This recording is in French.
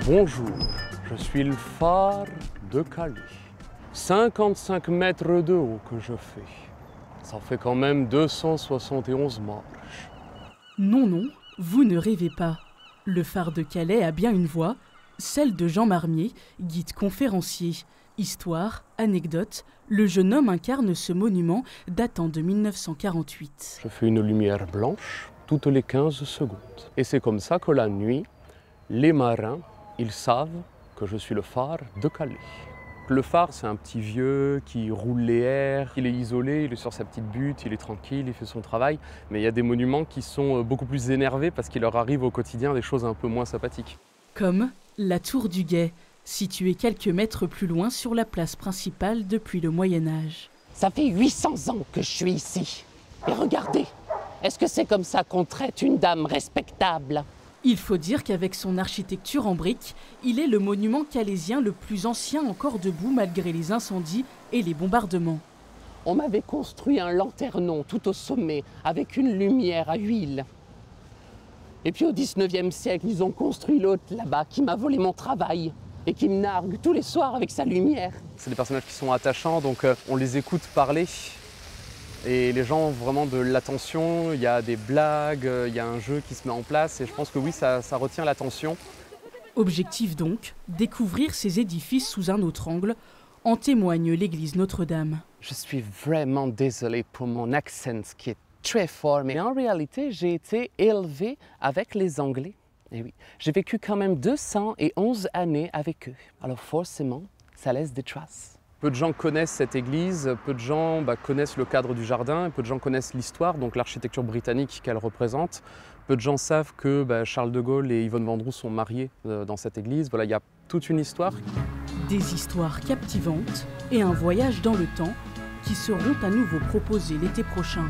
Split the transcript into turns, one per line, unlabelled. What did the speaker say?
Bonjour, je suis le phare de Calais. 55 mètres de haut que je fais. Ça fait quand même 271 marches.
Non, non, vous ne rêvez pas. Le phare de Calais a bien une voix, celle de Jean Marmier, guide conférencier. Histoire, anecdote, le jeune homme incarne ce monument datant de 1948.
Je fais une lumière blanche toutes les 15 secondes. Et c'est comme ça que la nuit, les marins, ils savent que je suis le phare de Calais. Le phare, c'est un petit vieux qui roule les airs, il est isolé, il est sur sa petite butte, il est tranquille, il fait son travail. Mais il y a des monuments qui sont beaucoup plus énervés parce qu'il leur arrive au quotidien des choses un peu moins sympathiques.
Comme la tour du Guet, située quelques mètres plus loin sur la place principale depuis le Moyen-Âge.
Ça fait 800 ans que je suis ici. Et regardez, est-ce que c'est comme ça qu'on traite une dame respectable ?
Il faut dire qu'avec son architecture en briques, il est le monument calaisien le plus ancien encore debout malgré les incendies et les bombardements.
On m'avait construit un lanternon tout au sommet avec une lumière à huile. Et puis au 19e siècle, ils ont construit l'autre là-bas qui m'a volé mon travail et qui me nargue tous les soirs avec sa lumière.
C'est des personnages qui sont attachants, donc on les écoute parler. Et les gens ont vraiment de l'attention, il y a des blagues, il y a un jeu qui se met en place et je pense que oui, ça retient l'attention.
Objectif donc, découvrir ces édifices sous un autre angle, en témoigne l'église Notre-Dame.
Je suis vraiment désolée pour mon accent qui est très fort, mais en réalité, j'ai été élevée avec les Anglais. Et oui, j'ai vécu quand même 211 années avec eux. Alors forcément, ça laisse des traces.
Peu de gens connaissent cette église, peu de gens connaissent le cadre du jardin, peu de gens connaissent l'histoire, donc l'architecture britannique qu'elle représente. Peu de gens savent que Charles de Gaulle et Yvonne Vendroux sont mariés dans cette église. Voilà, il y a toute une histoire.
Des histoires captivantes et un voyage dans le temps qui seront à nouveau proposés l'été prochain.